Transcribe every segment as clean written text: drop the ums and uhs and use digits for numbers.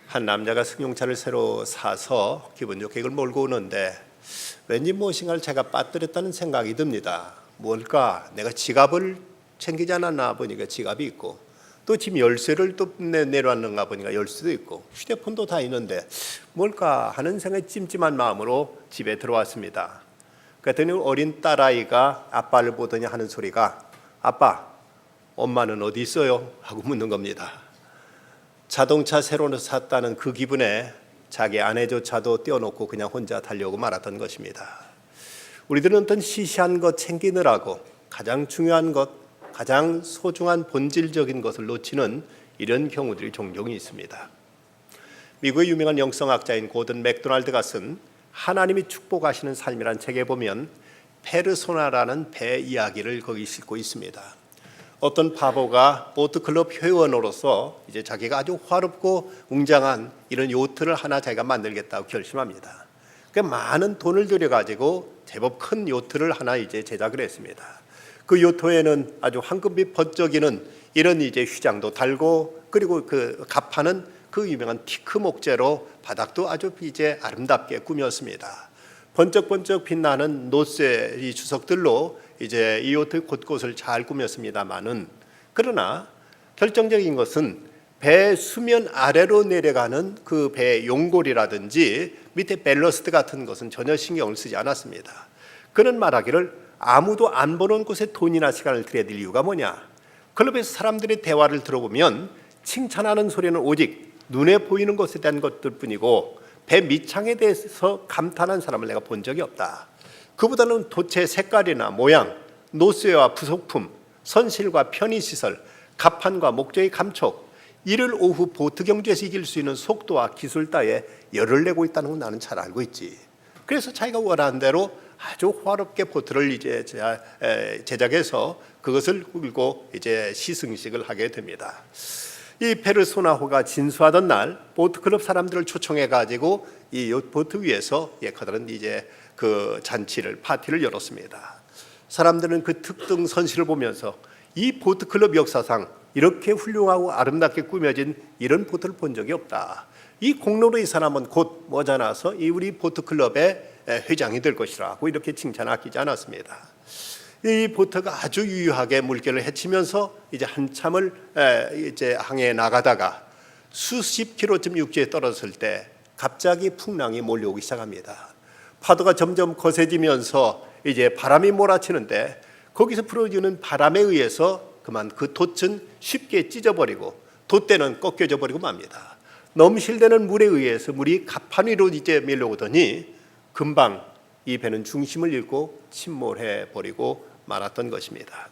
한 남자가 승용차를 새로 사서 기분 좋게 이걸 몰고 오는데 왠지 무엇인가를 제가 빠뜨렸다는 생각이 듭니다. 뭘까? 내가 지갑을 챙기지 않았나 보니까 지갑이 있고, 또 집 열쇠를 또 내려왔는가 보니까 열쇠도 있고, 휴대폰도 다 있는데 뭘까 하는 생각이 찜찜한 마음으로 집에 들어왔습니다. 그랬더니 어린 딸아이가 아빠를 보더니 하는 소리가, 아빠, 엄마는 어디 있어요? 하고 묻는 겁니다. 자동차 새로 샀다는 그 기분에 자기 아내조차도 떼어놓고 그냥 혼자 달려오고 말았던 것입니다. 우리들은 어떤 시시한 것 챙기느라고 가장 중요한 것, 가장 소중한 본질적인 것을 놓치는 이런 경우들이 종종 있습니다. 미국의 유명한 영성학자인 고든 맥도날드가 쓴 하나님이 축복하시는 삶이라는 책에 보면 페르소나라는 배 이야기를 거기 싣고 있습니다. 어떤 바보가 보트클럽 회원으로서 이제 자기가 아주 화렵고 웅장한 이런 요트를 하나 자기가 만들겠다고 결심합니다. 그 많은 돈을 들여가지고 제법 큰 요트를 하나 이제 제작을 했습니다. 그 요트에는 아주 황금빛 번쩍이는 이런 이제 휘장도 달고, 그리고 그 갑판은 그 유명한 티크 목재로 바닥도 아주 이제 아름답게 꾸몄습니다. 번쩍번쩍 빛나는 노쇠 이 주석들로 이제 이 요트 곳곳을 잘 꾸몄습니다만은, 그러나 결정적인 것은 배 수면 아래로 내려가는 그 배 용골이라든지 밑에 밸러스트 같은 것은 전혀 신경을 쓰지 않았습니다. 그는 말하기를 아무도 안 보는 곳에 돈이나 시간을 들여야 될 이유가 뭐냐? 클럽에서 사람들의 대화를 들어보면 칭찬하는 소리는 오직 눈에 보이는 것에 대한 것들 뿐이고 배 밑창에 대해서 감탄한 사람을 내가 본 적이 없다. 그보다는 도체 색깔이나 모양, 노쇠와 부속품, 선실과 편의시설, 갑판과 목재의 감촉, 이를 오후 보트 경주에서 이길 수 있는 속도와 기술 따위에 열을 내고 있다는 건 나는 잘 알고 있지. 그래서 자기가 원하는 대로 아주 화롭게 보트를 이제 제작해서 그것을 끌고 이제 시승식을 하게 됩니다. 이 페르소나호가 진수하던 날 보트클럽 사람들을 초청해 가지고 이 보트 위에서 커다란 이제 그 잔치를 파티를 열었습니다. 사람들은 그 특등 선실을 보면서 이 보트클럽 역사상 이렇게 훌륭하고 아름답게 꾸며진 이런 보트를 본 적이 없다. 이 공로로 이 사람은 곧 머자나서 이 우리 보트클럽의 회장이 될 것이라고 이렇게 칭찬 아끼지 않았습니다. 이 보트가 아주 유유하게 물결을 헤치면서 이제 한참을 이제 항해에 나가다가 수십 킬로쯤 육지에 떨어졌을 때 갑자기 풍랑이 몰려오기 시작합니다. 파도가 점점 거세지면서 이제 바람이 몰아치는데 거기서 불어지는 바람에 의해서 그만 그 돛은 쉽게 찢어버리고 돛대는 꺾여져 버리고 맙니다. 넘실대는 물에 의해서 물이 갑판 위로 이제 밀려오더니 금방 이 배는 중심을 잃고 침몰해 버리고 말았던 것입니다.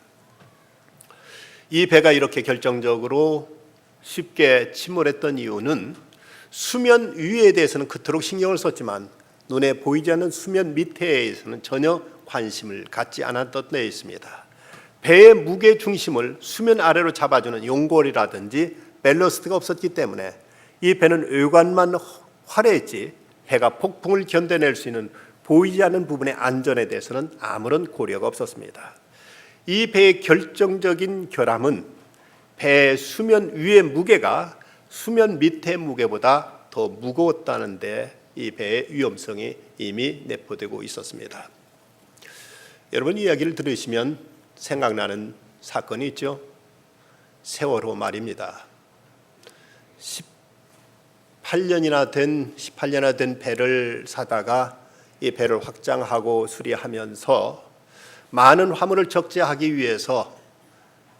이 배가 이렇게 결정적으로 쉽게 침몰했던 이유는 수면 위에 대해서는 그토록 신경을 썼지만 눈에 보이지 않는 수면 밑에 대해서는 전혀 관심을 갖지 않았던 데 있습니다. 배의 무게 중심을 수면 아래로 잡아주는 용골이라든지 밸러스트가 없었기 때문에 이 배는 외관만 화려했지 배가 폭풍을 견뎌낼 수 있는 보이지 않는 부분의 안전에 대해서는 아무런 고려가 없었습니다. 이 배의 결정적인 결함은 배의 수면 위의 무게가 수면 밑의 무게보다 더 무거웠다는 데 이 배의 위험성이 이미 내포되고 있었습니다. 여러분, 이야기를 들으시면 생각나는 사건이 있죠. 세월호 말입니다. 18년이나 된 배를 사다가 이 배를 확장하고 수리하면서 많은 화물을 적재하기 위해서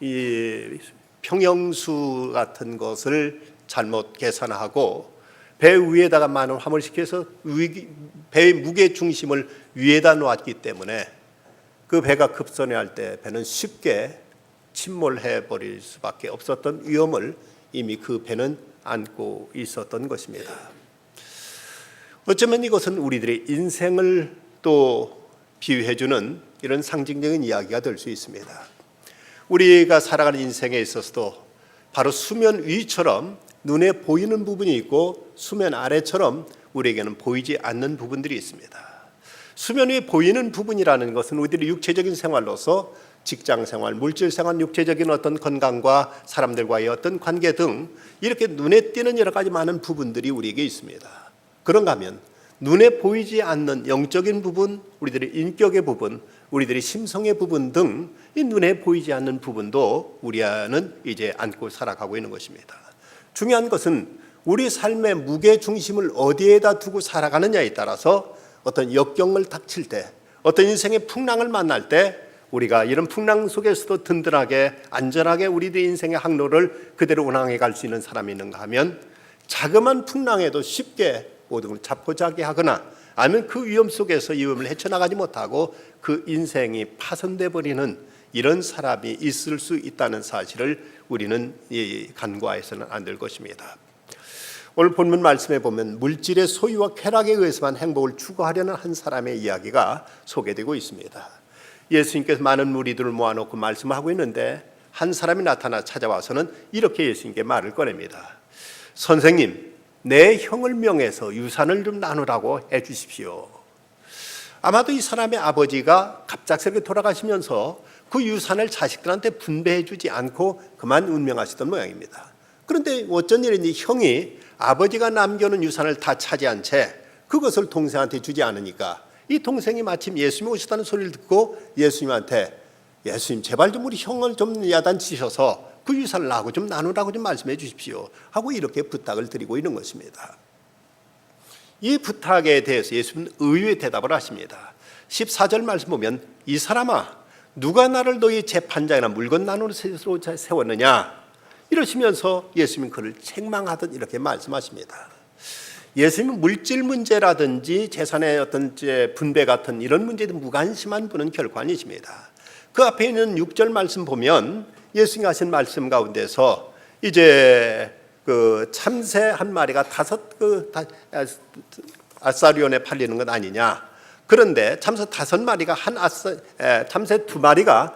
이 평형수 같은 것을 잘못 계산하고 배 위에다가 많은 화물을 시켜서 배의 무게 중심을 위에다 놓았기 때문에 그 배가 급선회할 때 배는 쉽게 침몰해 버릴 수밖에 없었던 위험을 이미 그 배는 안고 있었던 것입니다. 어쩌면 이것은 우리들의 인생을 또 비유해주는 이런 상징적인 이야기가 될 수 있습니다. 우리가 살아가는 인생에 있어서도 바로 수면 위처럼 눈에 보이는 부분이 있고 수면 아래처럼 우리에게는 보이지 않는 부분들이 있습니다. 수면 위에 보이는 부분이라는 것은 우리들의 육체적인 생활로서 직장 생활, 물질 생활, 육체적인 어떤 건강과 사람들과의 어떤 관계 등 이렇게 눈에 띄는 여러 가지 많은 부분들이 우리에게 있습니다. 그런가 하면 눈에 보이지 않는 영적인 부분, 우리들의 인격의 부분, 우리들의 심성의 부분 등 이 눈에 보이지 않는 부분도 우리 안은 이제 안고 살아가고 있는 것입니다. 중요한 것은 우리 삶의 무게 중심을 어디에다 두고 살아가느냐에 따라서 어떤 역경을 닥칠 때, 어떤 인생의 풍랑을 만날 때 우리가 이런 풍랑 속에서도 든든하게 안전하게 우리들의 인생의 항로를 그대로 운항해 갈 수 있는 사람이 있는가 하면 자그마한 풍랑에도 쉽게 모든 걸 잡고자기 하거나 아니면 그 위험 속에서 이 위험을 헤쳐나가지 못하고 그 인생이 파손돼 버리는 이런 사람이 있을 수 있다는 사실을 우리는 간과해서는 안 될 것입니다. 오늘 본문 말씀에 보면 물질의 소유와 쾌락에 의해서만 행복을 추구하려는 한 사람의 이야기가 소개되고 있습니다. 예수님께서 많은 무리들을 모아놓고 말씀하고 있는데 한 사람이 나타나 찾아와서는 이렇게 예수님께 말을 꺼냅니다. 선생님, 내 형을 명해서 유산을 좀 나누라고 해 주십시오. 아마도 이 사람의 아버지가 갑작스럽게 돌아가시면서 그 유산을 자식들한테 분배해 주지 않고 그만 운명하시던 모양입니다. 그런데 어쩐 일인지 형이 아버지가 남겨놓은 유산을 다 차지한 채 그것을 동생한테 주지 않으니까 이 동생이 마침 예수님이 오셨다는 소리를 듣고 예수님한테 예수님 제발 좀 우리 형을 좀 야단치셔서 그 유산을 나하고 좀 나누라고 좀 말씀해 주십시오 하고 이렇게 부탁을 드리고 있는 것입니다. 이 부탁에 대해서 예수님은 의외의 대답을 하십니다. 14절 말씀 보면 이 사람아 누가 나를 너희 재판장이나 물건 나누는 셋으로 세웠느냐 이러시면서 예수님은 그를 책망하듯 이렇게 말씀하십니다. 예수님은 물질 문제라든지 재산의 어떤 분배 같은 이런 문제에 무관심한 분은 결코 아니십니다. 그 앞에 있는 6절 말씀 보면 예수님이 하신 말씀 가운데서 이제 그 참새 한 마리가 5 아사리온에 팔리는 것 아니냐. 그런데 참새 5마리가 참새 2마리가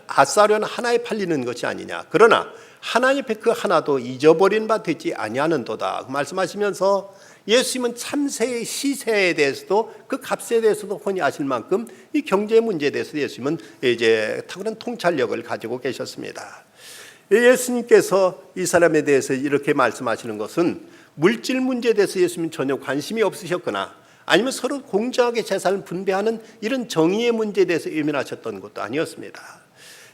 아사리온 하나에 팔리는 것이 아니냐. 그러나 하나님 앞에 그 하나도 잊어버린 바 되지 아니하는도다. 말씀하시면서 예수님은 참새의 시세에 대해서도 그 값에 대해서도 훤히 아실 만큼 이 경제 문제에 대해서 예수님은 이제 탁월한 통찰력을 가지고 계셨습니다. 예수님께서 이 사람에 대해서 이렇게 말씀하시는 것은 물질 문제에 대해서 예수님은 전혀 관심이 없으셨거나 아니면 서로 공정하게 재산을 분배하는 이런 정의의 문제에 대해서 예민하셨던 것도 아니었습니다.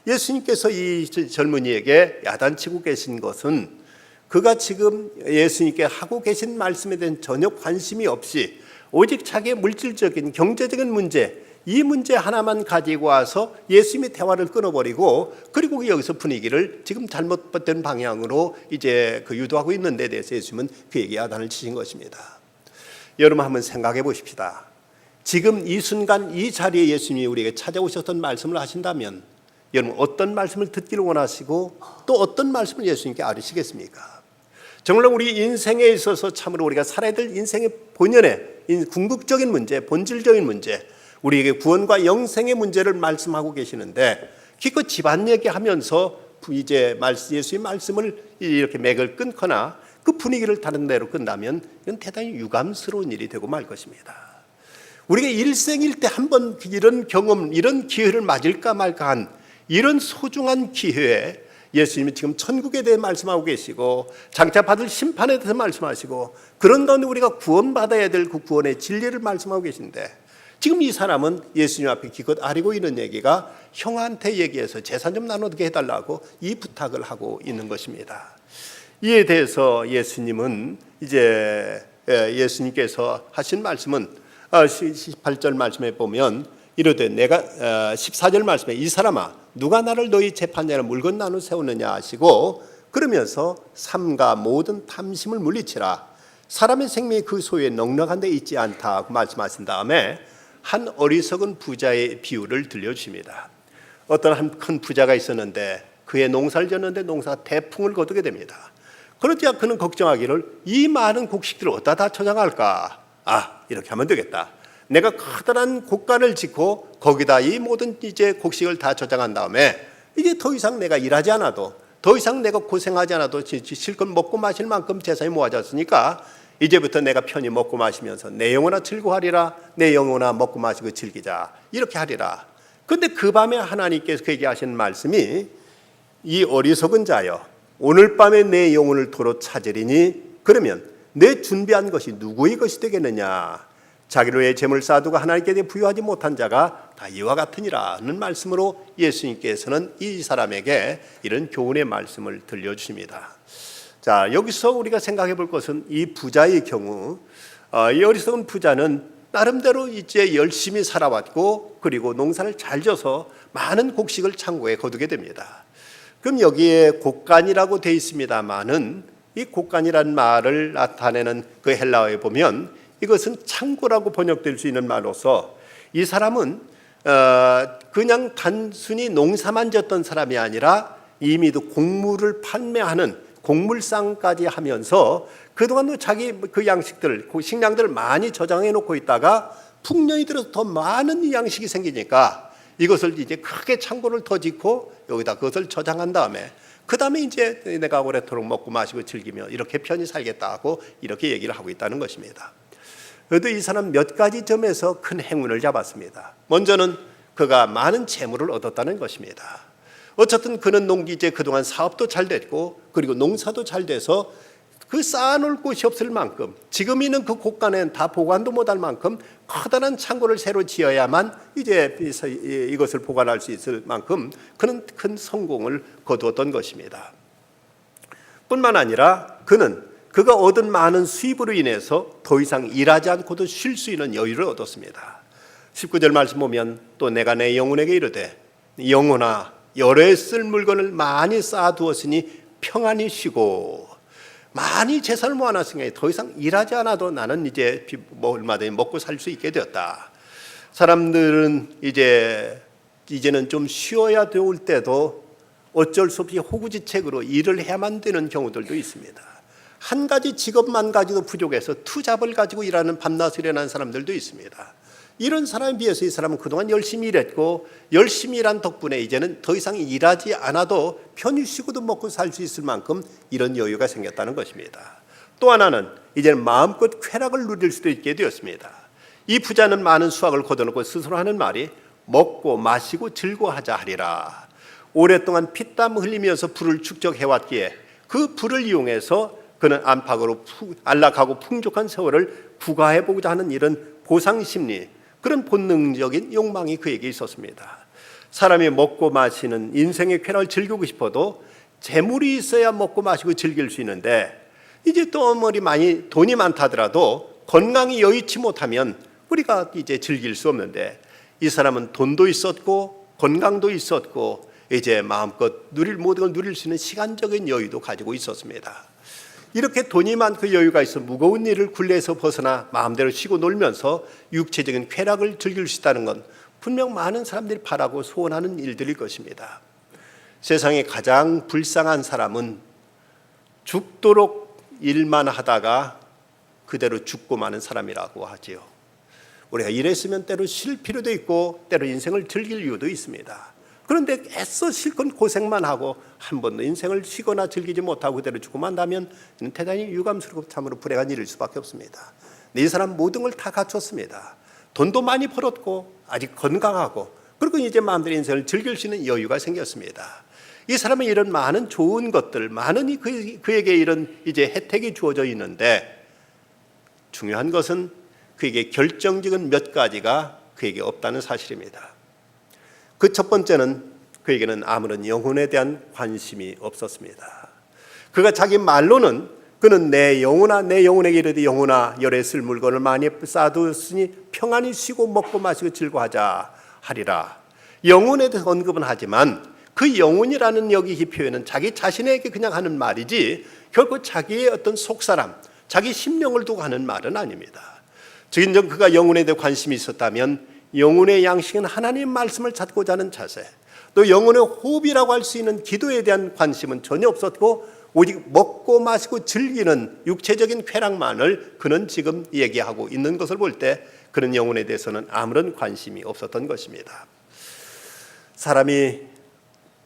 예수님께서 이 젊은이에게 야단치고 계신 것은 그가 지금 예수님께 하고 계신 말씀에 대한 전혀 관심이 없이 오직 자기의 물질적인 경제적인 문제 이 문제 하나만 가지고 와서 예수님의 대화를 끊어버리고 그리고 여기서 분위기를 지금 잘못된 방향으로 이제 그 유도하고 있는 데 대해서 예수님은 그에게 야단을 치신 것입니다. 여러분 한번 생각해 보십시다. 지금 이 순간 이 자리에 예수님이 우리에게 찾아오셨던 말씀을 하신다면 여러분 어떤 말씀을 듣기를 원하시고 또 어떤 말씀을 예수님께 아뢰시겠습니까? 정말 우리 인생에 있어서 참으로 우리가 살아야 될 인생의 본연의 궁극적인 문제, 본질적인 문제 우리에게 구원과 영생의 문제를 말씀하고 계시는데 기껏 집안 얘기하면서 이제 예수의 말씀을 이렇게 맥을 끊거나 그 분위기를 다른 데로 끝나면 이건 대단히 유감스러운 일이 되고 말 것입니다. 우리가 일생일 때 한 번 이런 경험, 이런 기회를 맞을까 말까 한 이런 소중한 기회에 예수님이 지금 천국에 대해 말씀하고 계시고 장차 받을 심판에 대해서 말씀하시고 그런 가운데 우리가 구원받아야 될 그 구원의 진리를 말씀하고 계신데 지금 이 사람은 예수님 앞에 기껏 아뢰고 있는 얘기가 형한테 얘기해서 재산 좀 나누게 해달라고 이 부탁을 하고 있는 것입니다. 이에 대해서 예수님은 이제 예수님께서 하신 말씀은 18절 말씀에 보면 이르되 내가 14절 말씀에 이 사람아 누가 나를 너희 재판장이나 물건 나누 세우느냐 하시고 그러면서 삼가 모든 탐심을 물리치라 사람의 생명이 그 소유에 넉넉한 데 있지 않다 말씀하신 다음에 한 어리석은 부자의 비유를 들려주십니다. 어떤 한 큰 부자가 있었는데 그의 농사를 지었는데 농사가 대풍을 거두게 됩니다. 그러자 그는 걱정하기를 이 많은 곡식들을 어디다 다 저장할까? 이렇게 하면 되겠다. 내가 커다란 곡간을 짓고 거기다 이 모든 이제 곡식을 다 저장한 다음에 이제 더 이상 내가 일하지 않아도 더 이상 내가 고생하지 않아도 실컷 먹고 마실 만큼 재산이 모아졌으니까 이제부터 내가 편히 먹고 마시면서 내 영혼아 즐거워하리라 내 영혼아 먹고 마시고 즐기자 이렇게 하리라. 그런데 그 밤에 하나님께서 그에게 하신 말씀이 이 어리석은 자여 오늘 밤에 내 영혼을 도로 찾으리니 그러면 내 준비한 것이 누구의 것이 되겠느냐. 자기로 의 재물 쌓아두고 하나님께 부여하지 못한 자가 다 이와 같으니라는 말씀으로 예수님께서는 이 사람에게 이런 교훈의 말씀을 들려주십니다. 자, 여기서 우리가 생각해 볼 것은 이 부자의 경우 이 어리석은 부자는 나름대로 이제 열심히 살아왔고 그리고 농사를 잘 져서 많은 곡식을 창고에 거두게 됩니다. 그럼 여기에 곡간이라고 되어 있습니다만은 이 곡간이라는 말을 나타내는 그 헬라어에 보면 이것은 창고라고 번역될 수 있는 말로서 이 사람은 그냥 단순히 농사만 졌던 사람이 아니라 이미도 곡물을 판매하는 곡물상까지 하면서 그동안도 자기 그 양식들, 그 식량들을 많이 저장해 놓고 있다가 풍년이 들어서 더 많은 양식이 생기니까 이것을 이제 크게 창고를 더 짓고 여기다 그것을 저장한 다음에 그 다음에 이제 내가 오래도록 먹고 마시고 즐기며 이렇게 편히 살겠다 하고 이렇게 얘기를 하고 있다는 것입니다. 그래도 이 사람 몇 가지 점에서 큰 행운을 잡았습니다. 먼저는 그가 많은 재물을 얻었다는 것입니다. 어쨌든 그는 이제 그동안 사업도 잘 됐고 그리고 농사도 잘 돼서 그 쌓아놓을 곳이 없을 만큼 지금 있는 그 곳간에 다 보관도 못할 만큼 커다란 창고를 새로 지어야만 이제 이것을 보관할 수 있을 만큼 그는 큰 성공을 거두었던 것입니다. 뿐만 아니라 그가 얻은 많은 수입으로 인해서 더 이상 일하지 않고도 쉴 수 있는 여유를 얻었습니다. 19절 말씀 보면 또 내가 내 영혼에게 이르되 영혼아 열에 쓸 물건을 많이 쌓아두었으니 평안히 쉬고 많이 재산을 모아놨으니 더 이상 일하지 않아도 나는 이제 얼마든지 먹고 살 수 있게 되었다. 사람들은 이제는 좀 쉬어야 될 때도 어쩔 수 없이 호구지책으로 일을 해야만 되는 경우들도 있습니다. 한 가지 직업만 가지도 부족해서 투잡을 가지고 일하는 밤낮을 일하는 사람들도 있습니다. 이런 사람에 비해서 이 사람은 그동안 열심히 일했고 열심히 일한 덕분에 이제는 더 이상 일하지 않아도 편히 쉬고도 먹고 살 수 있을 만큼 이런 여유가 생겼다는 것입니다. 또 하나는 이제는 마음껏 쾌락을 누릴 수도 있게 되었습니다. 이 부자는 많은 수확을 거둬놓고 스스로 하는 말이 먹고 마시고 즐거워하자 하리라. 오랫동안 피땀 흘리면서 부를 축적해왔기에 그 부를 이용해서 그는 안락하고 풍족한 세월을 구가해보고자 하는 이런 보상심리, 그런 본능적인 욕망이 그에게 있었습니다. 사람이 먹고 마시는 인생의 쾌락을 즐기고 싶어도 재물이 있어야 먹고 마시고 즐길 수 있는데 이제 또 돈이 많다더라도 건강이 여의치 못하면 우리가 이제 즐길 수 없는데 이 사람은 돈도 있었고 건강도 있었고 이제 마음껏 모든 걸 누릴 수 있는 시간적인 여유도 가지고 있었습니다. 이렇게 돈이 많고 여유가 있어 무거운 일을 굴레에서 벗어나 마음대로 쉬고 놀면서 육체적인 쾌락을 즐길 수 있다는 건 분명 많은 사람들이 바라고 소원하는 일들일 것입니다. 세상에 가장 불쌍한 사람은 죽도록 일만 하다가 그대로 죽고 마는 사람이라고 하지요. 우리가 일했으면 때로 쉴 필요도 있고 때로 인생을 즐길 이유도 있습니다. 그런데 애써 실컷 고생만 하고 한 번도 인생을 쉬거나 즐기지 못하고 그대로 죽고 만다면 대단히 유감스럽고 참으로 불행한 일일 수밖에 없습니다. 이 사람 모든 걸 다 갖췄습니다. 돈도 많이 벌었고 아직 건강하고 그리고 이제 마음대로 인생을 즐길 수 있는 여유가 생겼습니다. 이 사람은 이런 많은 좋은 것들, 많은 그에게 이런 이제 혜택이 주어져 있는데 중요한 것은 그에게 결정적인 몇 가지가 그에게 없다는 사실입니다. 그 첫 번째는 그에게는 아무런 영혼에 대한 관심이 없었습니다. 그가 자기 말로는 그는 내 영혼아 내 영혼에게 이르되 영혼아 열에 쓸 물건을 많이 쌓아두었으니 평안히 쉬고 먹고 마시고 즐거워하자 하리라. 영혼에 대해서 언급은 하지만 그 영혼이라는 여기 표현은 자기 자신에게 그냥 하는 말이지 결코 자기의 어떤 속사람, 자기 심령을 두고 하는 말은 아닙니다. 진정 그가 영혼에 대해 관심이 있었다면 영혼의 양식은 하나님의 말씀을 찾고자 하는 자세, 또 영혼의 호흡이라고 할 수 있는 기도에 대한 관심은 전혀 없었고 오직 먹고 마시고 즐기는 육체적인 쾌락만을 그는 지금 얘기하고 있는 것을 볼 때 그는 영혼에 대해서는 아무런 관심이 없었던 것입니다. 사람이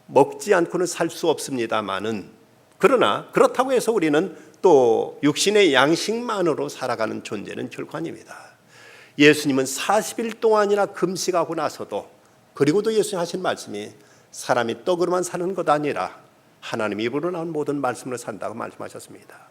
먹지 않고는 살 수 없습니다마는 그러나 그렇다고 해서 우리는 또 육신의 양식만으로 살아가는 존재는 결코 아닙니다. 예수님은 40일 동안이나 금식하고 나서도 그리고도 예수님 하신 말씀이 사람이 떡으로만 사는 것 아니라 하나님 입으로 나온 모든 말씀으로 산다고 말씀하셨습니다.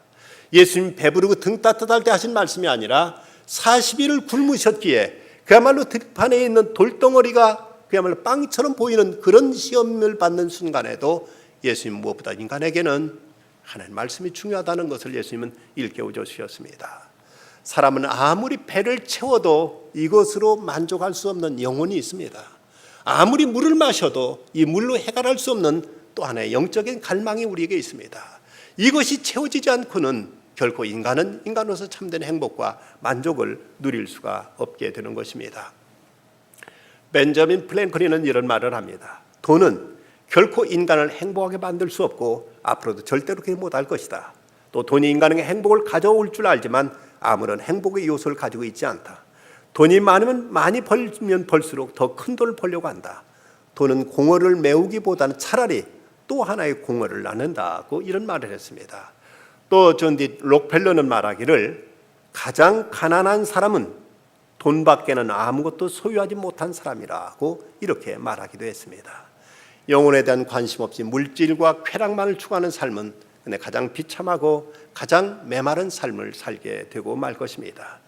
예수님 배부르고 등 따뜻할 때 하신 말씀이 아니라 40일을 굶으셨기에 그야말로 들판에 있는 돌덩어리가 그야말로 빵처럼 보이는 그런 시험을 받는 순간에도 예수님 무엇보다 인간에게는 하나님 말씀이 중요하다는 것을 예수님은 일깨워 주셨습니다. 사람은 아무리 배를 채워도 이것으로 만족할 수 없는 영혼이 있습니다. 아무리 물을 마셔도 이 물로 해결할 수 없는 또 하나의 영적인 갈망이 우리에게 있습니다. 이것이 채워지지 않고는 결코 인간은 인간으로서 참된 행복과 만족을 누릴 수가 없게 되는 것입니다. 벤저민 프랭클린은 이런 말을 합니다. 돈은 결코 인간을 행복하게 만들 수 없고 앞으로도 절대로 그렇게 못할 것이다. 또 돈이 인간에게 행복을 가져올 줄 알지만 아무런 행복의 요소를 가지고 있지 않다. 돈이 많으면 많이 벌면 벌수록 더 큰 돈을 벌려고 한다. 돈은 공허를 메우기보다는 차라리 또 하나의 공허를 낳는다고 이런 말을 했습니다. 또 존 디 록펠러는 말하기를 가장 가난한 사람은 돈밖에는 아무것도 소유하지 못한 사람이라고 이렇게 말하기도 했습니다. 영혼에 대한 관심 없이 물질과 쾌락만을 추구하는 삶은 근데 가장 비참하고 가장 메마른 삶을 살게 되고 말 것입니다.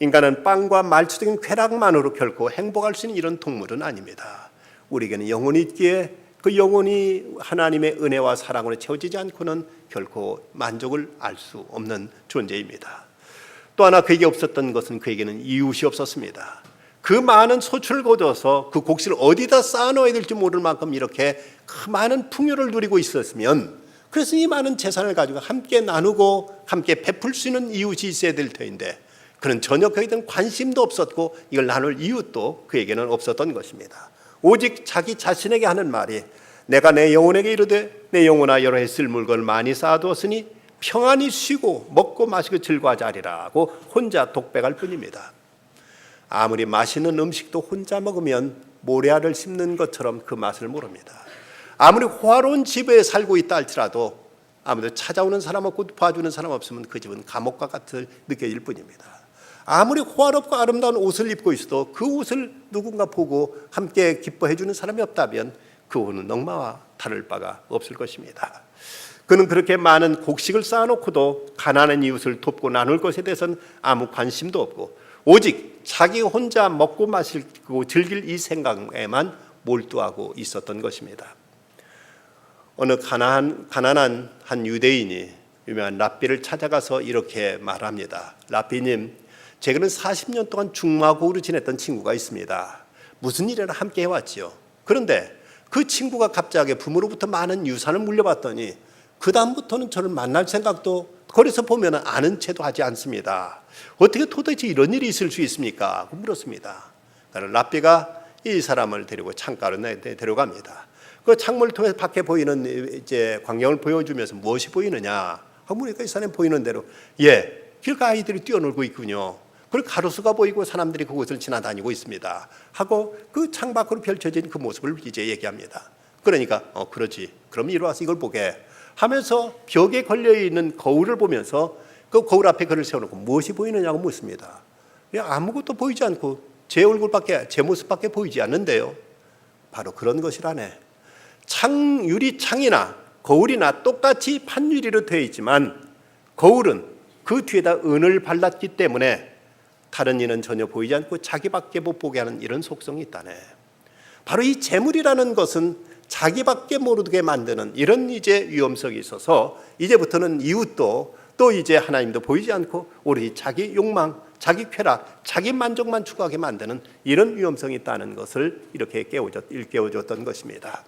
인간은 빵과 말초적인 쾌락만으로 결코 행복할 수 있는 이런 동물은 아닙니다. 우리에게는 영혼이 있기에 그 영혼이 하나님의 은혜와 사랑으로 채워지지 않고는 결코 만족을 알 수 없는 존재입니다. 또 하나 그에게 없었던 것은 그에게는 이웃이 없었습니다. 그 많은 소출을 거둬서 그 곡식을 어디다 쌓아놓아야 될지 모를 만큼 이렇게 그 많은 풍요를 누리고 있었으면 그래서 이 많은 재산을 가지고 함께 나누고 함께 베풀 수 있는 이웃이 있어야 될 터인데 그는 전혀 그에 대한 관심도 없었고 이걸 나눌 이웃도 그에게는 없었던 것입니다. 오직 자기 자신에게 하는 말이 내가 내 영혼에게 이르되 내 영혼아 여러 해 쓸 물건을 많이 쌓아두었으니 평안히 쉬고 먹고 마시고 즐거워하자 하리라고 혼자 독백할 뿐입니다. 아무리 맛있는 음식도 혼자 먹으면 모래알을 씹는 것처럼 그 맛을 모릅니다. 아무리 호화로운 집에 살고 있다 할지라도 아무도 찾아오는 사람 없고 봐주는 사람 없으면 그 집은 감옥과 같이 느껴질 뿐입니다. 아무리 호화롭고 아름다운 옷을 입고 있어도 그 옷을 누군가 보고 함께 기뻐해 주는 사람이 없다면 그 옷은 넝마와 다를 바가 없을 것입니다. 그는 그렇게 많은 곡식을 쌓아놓고도 가난한 이웃을 돕고 나눌 것에 대해서는 아무 관심도 없고 오직 자기 혼자 먹고 마시고 즐길 이 생각에만 몰두하고 있었던 것입니다. 어느 가난한 한 유대인이 유명한 랍비를 찾아가서 이렇게 말합니다. 랍비님, 제게는 40년 동안 중마고우로 지냈던 친구가 있습니다. 무슨 일이나 함께 해왔지요. 그런데 그 친구가 갑자기 부모로부터 많은 유산을 물려받더니 그 다음부터는 저를 만날 생각도 거리에서 보면 아는 채도 하지 않습니다. 어떻게 도대체 이런 일이 있을 수 있습니까? 하고 물었습니다. 랍비가 이 사람을 데리고 창가로 데려갑니다. 그 창문을 통해서 밖에 보이는 이제 광경을 보여주면서 무엇이 보이느냐 하고 보니까 이 사람이 보이는 대로 길가 아이들이 뛰어놀고 있군요. 그리고 가로수가 보이고 사람들이 그곳을 지나다니고 있습니다. 하고 그 창 밖으로 펼쳐진 그 모습을 이제 얘기합니다. 그러니까 그러지. 그럼 이리 와서 이걸 보게 하면서 벽에 걸려있는 거울을 보면서 그 거울 앞에 그를 세워놓고 무엇이 보이느냐고 묻습니다. 아무것도 보이지 않고 제 얼굴밖에 제 모습밖에 보이지 않는데요. 바로 그런 것이라네. 유리창이나 거울이나 똑같이 판유리로 되어 있지만 거울은 그 뒤에다 은을 발랐기 때문에 다른 이는 전혀 보이지 않고 자기밖에 못 보게 하는 이런 속성이 있다네. 바로 이 재물이라는 것은 자기밖에 모르게 만드는 이런 이제 위험성이 있어서 이제부터는 이웃도 또 이제 하나님도 보이지 않고 오로지 자기 욕망, 자기 쾌락, 자기 만족만 추구하게 만드는 이런 위험성이 있다는 것을 이렇게 일깨워줬던 것입니다.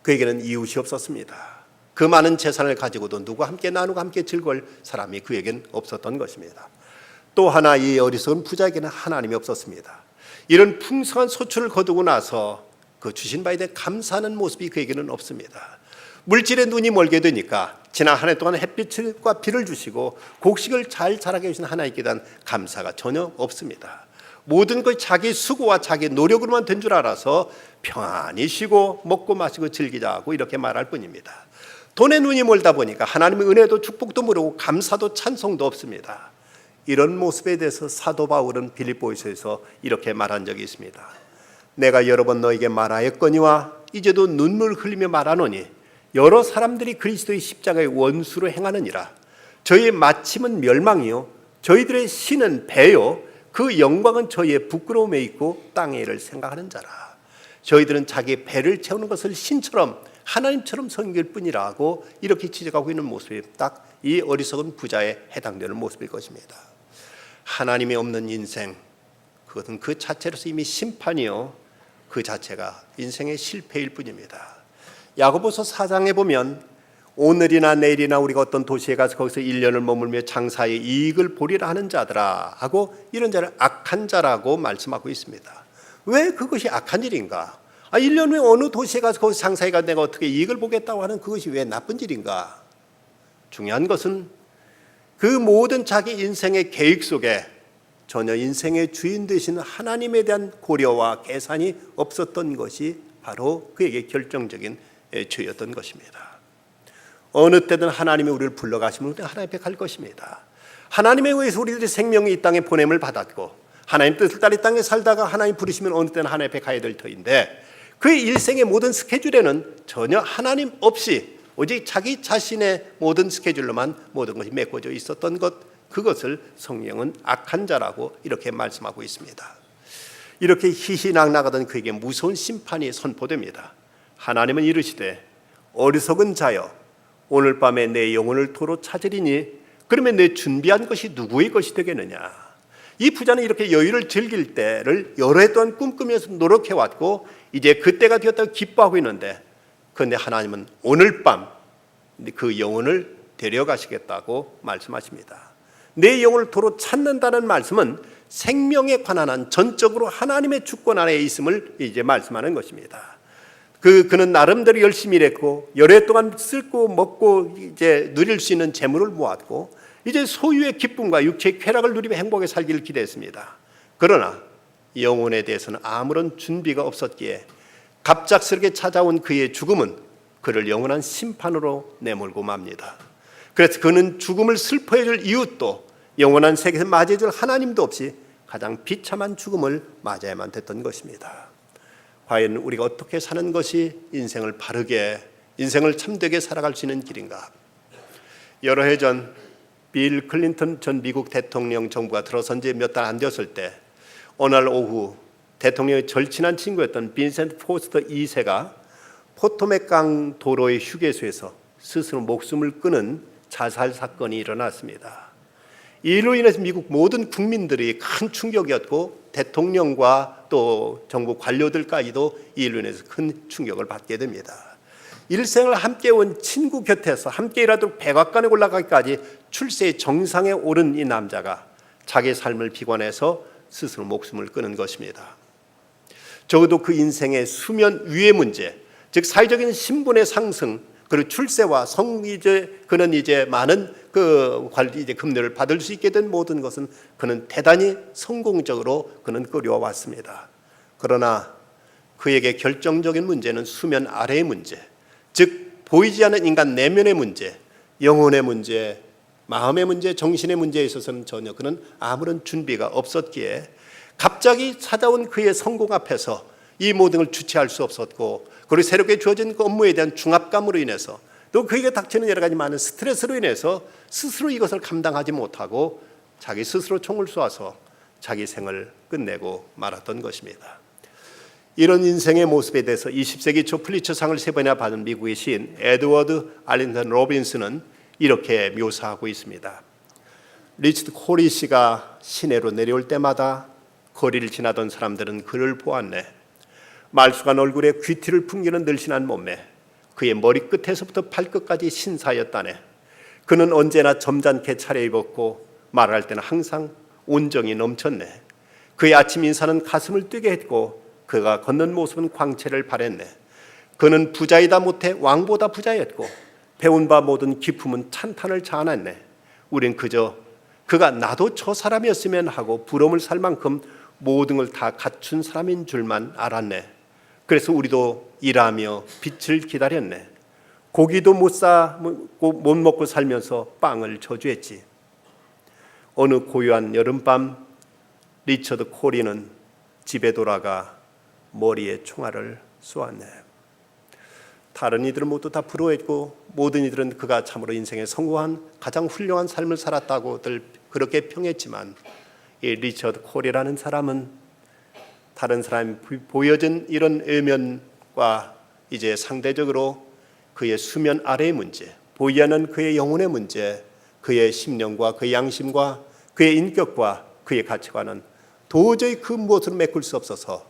그에게는 이웃이 없었습니다. 그 많은 재산을 가지고도 누구와 함께 나누고 함께 즐거울 사람이 그에겐 없었던 것입니다. 또 하나 이 어리석은 부자에게는 하나님이 없었습니다. 이런 풍성한 소출을 거두고 나서 그 주신 바에 대해 감사하는 모습이 그에게는 없습니다. 물질에 눈이 멀게 되니까 지난 한 해 동안 햇빛과 비를 주시고 곡식을 잘 자라게 해주신 하나님께 대한 감사가 전혀 없습니다. 모든 것 자기 수고와 자기 노력으로만 된 줄 알아서 평안히 쉬고 먹고 마시고 즐기자고 이렇게 말할 뿐입니다. 돈에 눈이 멀다 보니까 하나님의 은혜도 축복도 모르고 감사도 찬송도 없습니다. 이런 모습에 대해서 사도 바울은 빌립보서에서 이렇게 말한 적이 있습니다. 내가 여러 번 너에게 말하였거니와 이제도 눈물 흘리며 말하노니 여러 사람들이 그리스도의 십자가의 원수로 행하느니라. 저희의 마침은 멸망이요 저희들의 신은 배요 그 영광은 저희의 부끄러움에 있고 땅의 일을 생각하는 자라. 저희들은 자기 배를 채우는 것을 신처럼 하나님처럼 섬길 뿐이라 하고 이렇게 지적하고 있는 모습이 딱 이 어리석은 부자에 해당되는 모습일 것입니다. 하나님이 없는 인생, 그것은 그 자체로서 이미 심판이요 그 자체가 인생의 실패일 뿐입니다. 야고보서 4장에 보면 오늘이나 내일이나 우리가 어떤 도시에 가서 거기서 1년을 머물며 장사의 이익을 보리라 하는 자들아 하고 이런 자를 악한 자라고 말씀하고 있습니다. 왜 그것이 악한 일인가? 1년 후에 어느 도시에 가서 거기서 장사해 가 내가 어떻게 이익을 보겠다고 하는 그것이 왜 나쁜 일인가? 중요한 것은 그 모든 자기 인생의 계획 속에 전혀 인생의 주인 되신 하나님에 대한 고려와 계산이 없었던 것이 바로 그에게 결정적인 죄였던 것입니다. 어느 때든 하나님이 우리를 불러가시면 우리는 하나님 앞에 갈 것입니다. 하나님에 의해서 우리들이 생명이 이 땅에 보냄을 받았고 하나님 뜻을 따라 이 땅에 살다가 하나님 부르시면 어느 때는 하나님 앞에 가야 될 터인데 그의 일생의 모든 스케줄에는 전혀 하나님 없이 오직 자기 자신의 모든 스케줄로만 모든 것이 메꿔져 있었던 것, 그것을 성령은 악한 자라고 이렇게 말씀하고 있습니다. 이렇게 희희낙낙하던 그에게 무서운 심판이 선포됩니다. 하나님은 이르시되 어리석은 자여 오늘 밤에 내 영혼을 도로 찾으리니 그러면 내 준비한 것이 누구의 것이 되겠느냐. 이 부자는 이렇게 여유를 즐길 때를 여러 해 동안 꿈꾸면서 노력해왔고 이제 그때가 되었다고 기뻐하고 있는데 그런데 하나님은 오늘 밤 그 영혼을 데려가시겠다고 말씀하십니다. 내 영혼을 도로 찾는다는 말씀은 생명에 관한 한 전적으로 하나님의 주권 안에 있음을 이제 말씀하는 것입니다. 그는 나름대로 열심히 일했고 여러 해 동안 쓸고 먹고 이제 누릴 수 있는 재물을 모았고 이제 소유의 기쁨과 육체의 쾌락을 누리며 행복하게 살기를 기대했습니다. 그러나 영혼에 대해서는 아무런 준비가 없었기에 갑작스럽게 찾아온 그의 죽음은 그를 영원한 심판으로 내몰고 맙니다. 그래서 그는 죽음을 슬퍼해 줄 이웃도 영원한 세계에서 맞이해 줄 하나님도 없이 가장 비참한 죽음을 맞아야만 됐던 것입니다. 과연 우리가 어떻게 사는 것이 인생을 바르게, 인생을 참되게 살아갈 수 있는 길인가? 여러 해 전 빌 클린턴 전 미국 대통령 정부가 들어선 지 몇 달 안 되었을 때 어느 날 오후 대통령의 절친한 친구였던 빈센트 포스터 2세가 포토맥강 도로의 휴게소에서 스스로 목숨을 끊은 자살 사건이 일어났습니다. 이로 인해서 미국 모든 국민들이 큰 충격이었고 대통령과 또 정부 관료들까지도 이로 인해서 큰 충격을 받게 됩니다. 일생을 함께 온 친구 곁에서 함께 일하도록 백악관에 올라가기까지 출세의 정상에 오른 이 남자가 자기 삶을 비관해서 스스로 목숨을 끊은 것입니다. 적어도 그 인생의 수면 위의 문제, 즉 사회적인 신분의 상승, 그리고 출세와 그는 이제 많은 이제 금료를 받을 수 있게 된 모든 것은 그는 대단히 성공적으로 그는 끌어왔습니다. 그러나 그에게 결정적인 문제는 수면 아래의 문제, 즉 보이지 않는 인간 내면의 문제, 영혼의 문제, 마음의 문제, 정신의 문제에 있어서는 전혀 그는 아무런 준비가 없었기에 갑자기 찾아온 그의 성공 앞에서 이 모든 걸 주체할 수 없었고 그리고 새롭게 주어진 그 업무에 대한 중압감으로 인해서 또 그에게 닥치는 여러 가지 많은 스트레스로 인해서 스스로 이것을 감당하지 못하고 자기 스스로 총을 쏘아서 자기 생을 끝내고 말았던 것입니다. 이런 인생의 모습에 대해서 20세기 초 플리처상을 3번이나 받은 미국의 시인 에드워드 알린턴 로빈스는 이렇게 묘사하고 있습니다. 리처드 코리시가 시내로 내려올 때마다 거리를 지나던 사람들은 그를 보았네. 말쑥한 얼굴에 귀티를 풍기는 늘씬한 몸매, 그의 머리끝에서부터 발끝까지 신사였다네. 그는 언제나 점잖게 차려입었고 말할 때는 항상 온정이 넘쳤네. 그의 아침 인사는 가슴을 뛰게 했고 그가 걷는 모습은 광채를 발했네. 그는 부자이다 못해 왕보다 부자였고 배운 바 모든 기품은 찬탄을 자아냈네. 우린 그저 그가 나도 저 사람이었으면 하고 부러움을 살 만큼 모든 걸 다 갖춘 사람인 줄만 알았네. 그래서 우리도 일하며 빛을 기다렸네. 고기도 못 먹고 살면서 빵을 저주했지. 어느 고요한 여름밤 리처드 코리는 집에 돌아가 머리에 총알을 쏘았네. 다른 이들은 모두 다 부러워했고 모든 이들은 그가 참으로 인생에 성공한 가장 훌륭한 삶을 살았다고들 그렇게 평했지만 이 리처드 콜이라는 사람은 다른 사람이 보여준 이런 외면과 이제 상대적으로 그의 수면 아래의 문제, 보이지 않는 그의 영혼의 문제, 그의 심령과 그의 양심과 그의 인격과 그의 가치관은 도저히 그 무엇으로 메꿀 수 없어서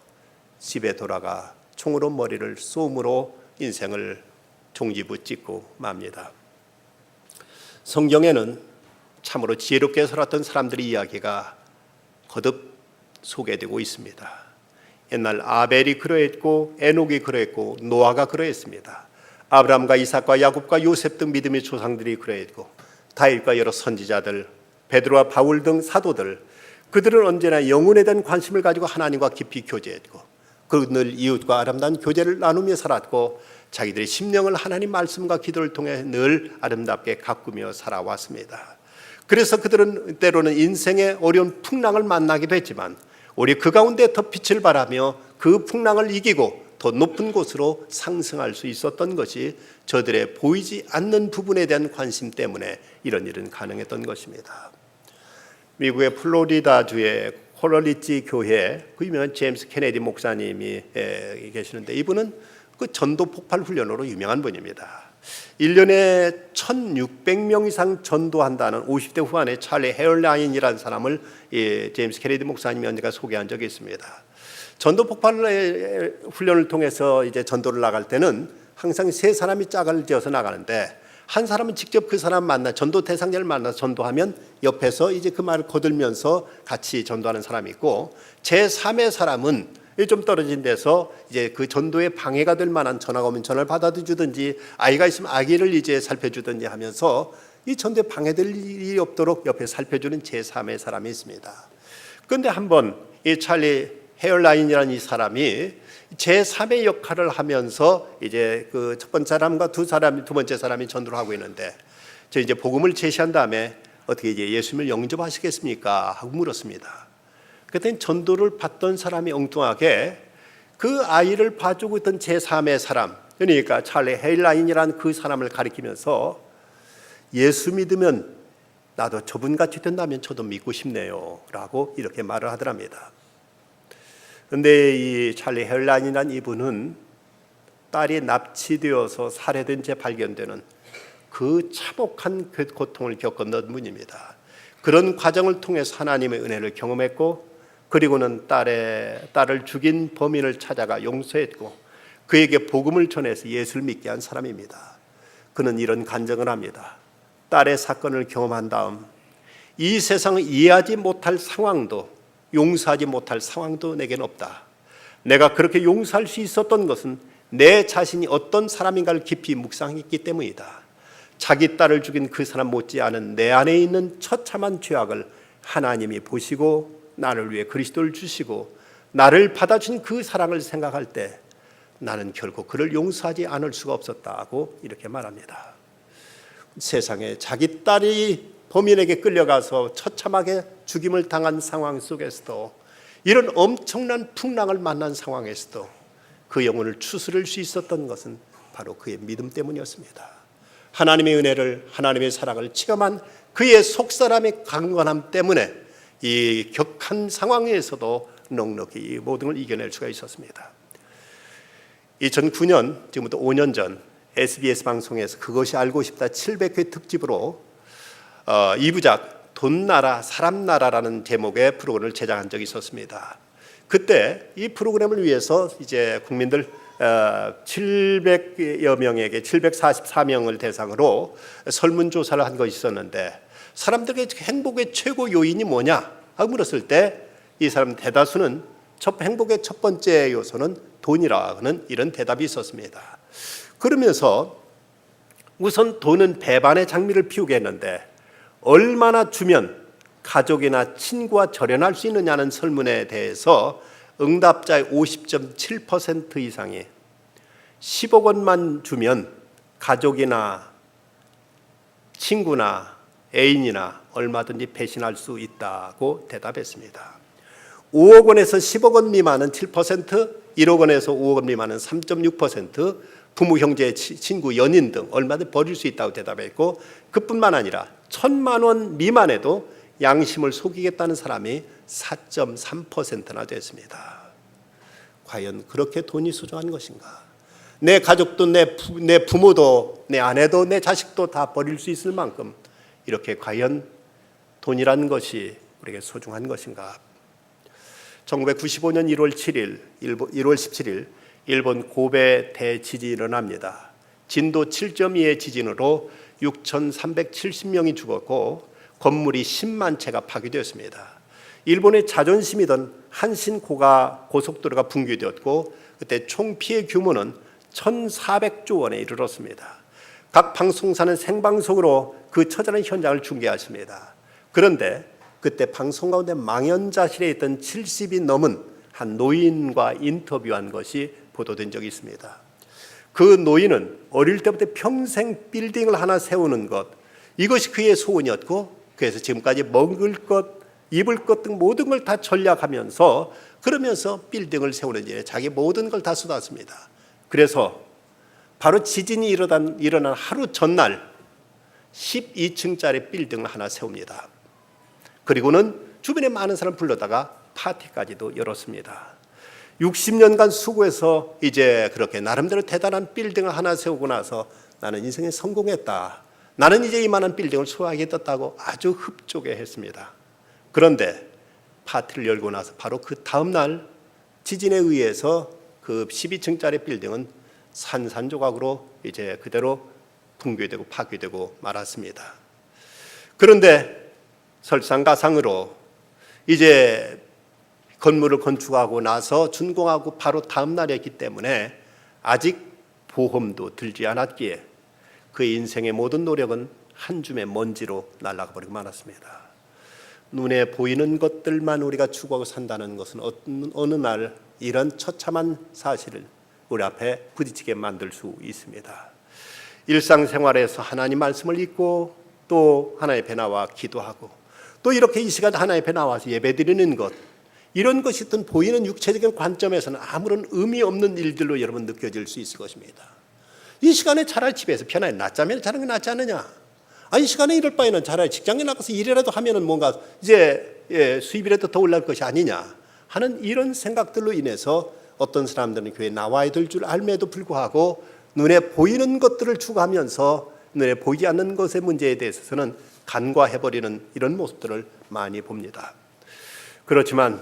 집에 돌아가 총으로 머리를 쏘므로 인생을 종지부찍고 맙니다. 성경에는 참으로 지혜롭게 살았던 사람들의 이야기가 거듭 소개되고 있습니다. 옛날 아벨이 그러했고 에녹이 그러했고 노아가 그러했습니다. 아브라함과 이삭과 야곱과 요셉 등 믿음의 조상들이 그러했고 다윗과 여러 선지자들, 베드로와 바울 등 사도들, 그들은 언제나 영혼에 대한 관심을 가지고 하나님과 깊이 교제했고 그리고 늘 이웃과 아름다운 교제를 나누며 살았고 자기들의 심령을 하나님 말씀과 기도를 통해 늘 아름답게 가꾸며 살아왔습니다. 그래서 그들은 때로는 인생의 어려운 풍랑을 만나기도 했지만 우리 그 가운데 더 빛을 발하며 그 풍랑을 이기고 더 높은 곳으로 상승할 수 있었던 것이 저들의 보이지 않는 부분에 대한 관심 때문에 이런 일은 가능했던 것입니다. 미국의 플로리다주의 코럴리지 교회 그 유명한 제임스 케네디 목사님이 계시는데 이분은 그 전도 폭발 훈련으로 유명한 분입니다. 1년에 1600명 이상 전도한다는 50대 후반의 찰리 헤얼라인이라는 사람을 제임스 케네디 목사님이 언젠가 소개한 적이 있습니다. 전도 폭발 훈련을 통해서 이제 전도를 나갈 때는 항상 세 사람이 짝을 지어서 나가는데 한 사람은 직접 그 사람 만나 전도 대상자를 만나서 전도하면 옆에서 이제 그 말을 거들면서 같이 전도하는 사람이 있고 제3의 사람은 좀 떨어진 데서 이제 그 전도에 방해가 될 만한 전화가 오면 전화를 받아주든지 아이가 있으면 아기를 이제 살펴주든지 하면서 이 전도에 방해될 일이 없도록 옆에 살펴주는 제3의 사람이 있습니다. 그런데 한번 이 찰리 헤얼라인이라는 이 사람이 제3의 역할을 하면서 이제 그 첫 번째 사람과 두 번째 사람이 전도를 하고 있는데 저 이제 복음을 제시한 다음에 어떻게 이제 예수님을 영접하시겠습니까? 하고 물었습니다. 그랬더니 전도를 받던 사람이 엉뚱하게 그 아이를 봐주고 있던 제3의 사람, 그러니까 찰리 헤일라인이라는 그 사람을 가리키면서 예수 믿으면 나도 저분같이 된다면 저도 믿고 싶네요 라고 이렇게 말을 하더랍니다. 그런데 이 찰리 헤일라인이라는 이분은 딸이 납치되어서 살해된 채 발견되는 그 참혹한 고통을 겪었던 분입니다. 그런 과정을 통해서 하나님의 은혜를 경험했고 그리고는 딸을 죽인 범인을 찾아가 용서했고 그에게 복음을 전해서 예수를 믿게 한 사람입니다. 그는 이런 간증을 합니다. 딸의 사건을 경험한 다음 이 세상을 이해하지 못할 상황도 용서하지 못할 상황도 내겐 없다. 내가 그렇게 용서할 수 있었던 것은 내 자신이 어떤 사람인가를 깊이 묵상했기 때문이다. 자기 딸을 죽인 그 사람 못지않은 내 안에 있는 처참한 죄악을 하나님이 보시고 나를 위해 그리스도를 주시고 나를 받아준 그 사랑을 생각할 때 나는 결코 그를 용서하지 않을 수가 없었다고 이렇게 말합니다. 세상에 자기 딸이 범인에게 끌려가서 처참하게 죽임을 당한 상황 속에서도 이런 엄청난 풍랑을 만난 상황에서도 그 영혼을 추스를 수 있었던 것은 바로 그의 믿음 때문이었습니다. 하나님의 은혜를 하나님의 사랑을 체험한 그의 속사람의 강건함 때문에 이 격한 상황에서도 넉넉히 이 모든 걸 이겨낼 수가 있었습니다. 2009년 지금부터 5년 전 SBS 방송에서 그것이 알고 싶다 700회 특집으로 2부작 돈나라 사람나라라는 제목의 프로그램을 제작한 적이 있었습니다. 그때 이 프로그램을 위해서 이제 국민들 700여 명에게 744명을 대상으로 설문조사를 한 것이 있었는데 사람들에게 행복의 최고 요인이 뭐냐 하고 물었을 때 이 사람 대다수는 행복의 첫 번째 요소는 돈이라는 이런 대답이 있었습니다. 그러면서 우선 돈은 배반의 장미를 피우게 했는데 얼마나 주면 가족이나 친구와 절연할 수 있느냐는 설문에 대해서 응답자의 50.7% 이상이 10억 원만 주면 가족이나 친구나 애인이나 얼마든지 배신할 수 있다고 대답했습니다. 5억 원에서 10억 원 미만은 7%, 1억 원에서 5억 원 미만은 3.6%, 부모, 형제, 친구, 연인 등 얼마든지 버릴 수 있다고 대답했고, 그뿐만 아니라 1,000만 원 미만에도 양심을 속이겠다는 사람이 4.3%나 됐습니다. 과연 그렇게 돈이 소중한 것인가? 내 가족도, 내 부모도, 내 아내도, 내 자식도 다 버릴 수 있을 만큼 이렇게 과연 돈이라는 것이 우리에게 소중한 것인가? 1995년 1월 17일 일본 고베 대지진이 일어납니다. 진도 7.2의 지진으로 6,370명이 죽었고 건물이 10만 채가 파괴되었습니다. 일본의 자존심이던 한신코가 고속도로가 붕괴되었고 그때 총 피해 규모는 1,400조 원에 이르렀습니다. 각 방송사는 생방송으로 그 처절한 현장을 중계하십니다. 그런데 그때 방송 가운데 망연자실에 있던 70이 넘은 한 노인과 인터뷰한 것이 보도된 적이 있습니다. 그 노인은 어릴 때부터 평생 빌딩을 하나 세우는 것, 이것이 그의 소원이었고 그래서 지금까지 먹을 것, 입을 것 등 모든 걸 다 전략하면서 그러면서 빌딩을 세우는 일에 자기 모든 걸 다 쏟았습니다. 그래서 바로 지진이 일어난 하루 전날 12층짜리 빌딩을 하나 세웁니다. 그리고는 주변에 많은 사람 불러다가 파티까지도 열었습니다. 60년간 수고해서 이제 그렇게 나름대로 대단한 빌딩을 하나 세우고 나서 나는 인생에 성공했다. 나는 이제 이만한 빌딩을 소유하겠다고 아주 흡족해 했습니다. 그런데 파티를 열고 나서 바로 그 다음 날 지진에 의해서 그 12층짜리 빌딩은 산산조각으로 이제 그대로 붕괴되고 파괴되고 말았습니다. 그런데 설상가상으로 이제 건물을 건축하고 나서 준공하고 바로 다음 날이었기 때문에 아직 보험도 들지 않았기에 그 인생의 모든 노력은 한 줌의 먼지로 날아가 버리고 말았습니다. 눈에 보이는 것들만 우리가 추구하고 산다는 것은 어느 날 이런 처참한 사실을 우리 앞에 부딪히게 만들 수 있습니다. 일상생활에서 하나님 말씀을 읽고 또 하나님 앞에 나와 기도하고 또 이렇게 이 시간 하나님 앞에 나와서 예배드리는 것, 이런 것이 어떤 보이는 육체적인 관점에서는 아무런 의미 없는 일들로 여러분 느껴질 수 있을 것입니다. 이 시간에 차라리 집에서 편하게 낮잠이나 자는 게 낫지 않느냐? 이 시간에 이럴 바에는 차라리 직장에 나가서 일이라도 하면은 뭔가 이제 수입이라도 더 올라갈 것이 아니냐 하는 이런 생각들로 인해서 어떤 사람들은 교회에 나와야 될 줄 알면에도 불구하고 눈에 보이는 것들을 추구하면서 눈에 보이지 않는 것의 문제에 대해서는 간과해버리는 이런 모습들을 많이 봅니다. 그렇지만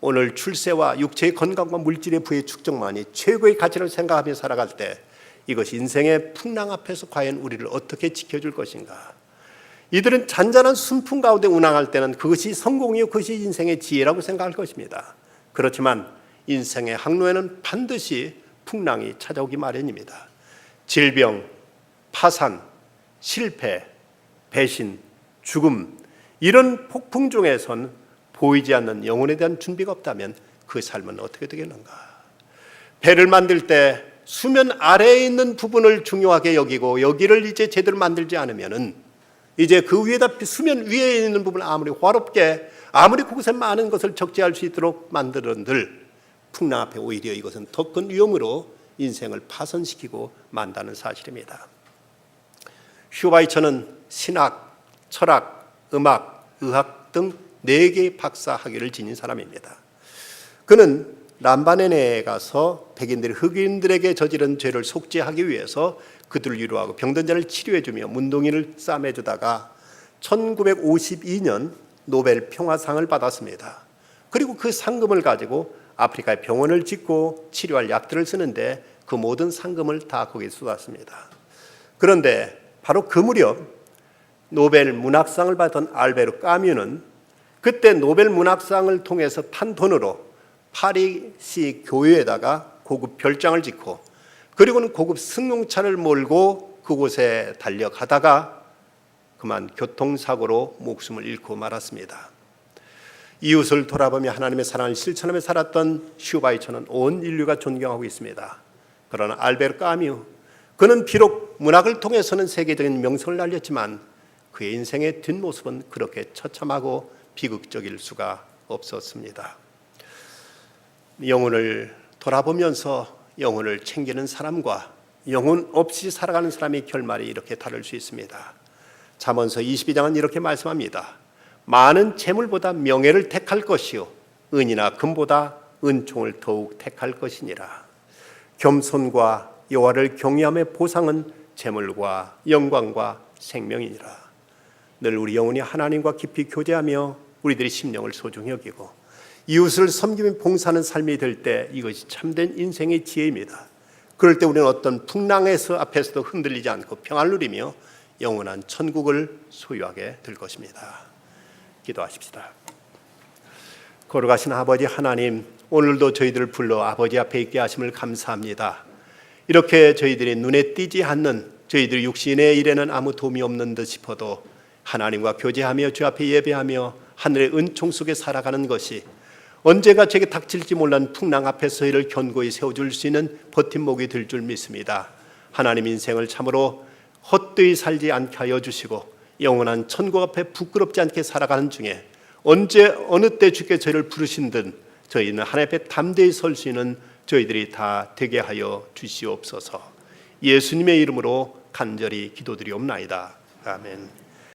오늘 출세와 육체의 건강과 물질의 부의 축적만이 최고의 가치를 생각하며 살아갈 때 이것이 인생의 풍랑 앞에서 과연 우리를 어떻게 지켜줄 것인가? 이들은 잔잔한 순풍 가운데 운항할 때는 그것이 성공이요 그것이 인생의 지혜라고 생각할 것입니다. 그렇지만 인생의 항로에는 반드시 풍랑이 찾아오기 마련입니다. 질병, 파산, 실패, 배신, 죽음, 이런 폭풍 중에선 보이지 않는 영혼에 대한 준비가 없다면 그 삶은 어떻게 되겠는가? 배를 만들 때 수면 아래에 있는 부분을 중요하게 여기고 여기를 이제 제대로 만들지 않으면은 이제 그 위에다 수면 위에 있는 부분을 아무리 화롭게 아무리 그곳에 많은 것을 적재할 수 있도록 만들었들 풍랑 앞에 오히려 이것은 더 큰 위험으로 인생을 파손시키고 만다는 사실입니다. 슈바이처는 신학, 철학, 음악, 의학 등 4개의 박사 학위를 지닌 사람입니다. 그는 람바넨에 가서 백인들이 흑인들에게 저지른 죄를 속죄하기 위해서 그들을 위로하고 병든 자를 치료해주며 문동이를 싸매주다가 1952년 노벨 평화상을 받았습니다. 그리고 그 상금을 가지고 아프리카에 병원을 짓고 치료할 약들을 쓰는데 그 모든 상금을 다 거기에 쏟았습니다. 그런데 바로 그 무렵 노벨 문학상을 받은 알베르 까뮈는 그때 노벨 문학상을 통해서 탄 돈으로 파리시 교회에다가 고급 별장을 짓고 그리고는 고급 승용차를 몰고 그곳에 달려가다가 그만 교통사고로 목숨을 잃고 말았습니다. 이웃을 돌아보며 하나님의 사랑을 실천하며 살았던 슈바이처는 온 인류가 존경하고 있습니다. 그러나 알베르 까뮈, 그는 비록 문학을 통해서는 세계적인 명성을 날렸지만 그의 인생의 뒷모습은 그렇게 처참하고 비극적일 수가 없었습니다. 영혼을 돌아보면서 영혼을 챙기는 사람과 영혼 없이 살아가는 사람의 결말이 이렇게 다를 수 있습니다. 잠언서 22장은 이렇게 말씀합니다. 많은 재물보다 명예를 택할 것이요 은이나 금보다 은총을 더욱 택할 것이니라. 겸손과 여호와를 경외함의 보상은 재물과 영광과 생명이니라. 늘 우리 영혼이 하나님과 깊이 교제하며 우리들의 심령을 소중히 여기고 이웃을 섬기며 봉사하는 삶이 될 때 이것이 참된 인생의 지혜입니다. 그럴 때 우리는 어떤 풍랑에서 앞에서도 흔들리지 않고 평안을 누리며 영원한 천국을 소유하게 될 것입니다. 기도하십시다. 걸어가신 아버지 하나님, 오늘도 저희들을 불러 아버지 앞에 있게 하심을 감사합니다. 이렇게 저희들이 눈에 띄지 않는 저희들 육신의 일에는 아무 도움이 없는 듯 싶어도 하나님과 교제하며 주 앞에 예배하며 하늘의 은총 속에 살아가는 것이 언제가 제게 닥칠지 몰란 풍랑 앞에서 저희를 견고히 세워줄 수 있는 버팀목이 될 줄 믿습니다. 하나님 인생을 참으로 헛되이 살지 않게 하여 주시고 영원한 천국 앞에 부끄럽지 않게 살아가는 중에 언제 어느 때 주께 저희를 부르신 듯 저희는 하나님 앞에 담대히 설 수 있는 저희들이 다 되게 하여 주시옵소서. 예수님의 이름으로 간절히 기도드리옵나이다. 아멘.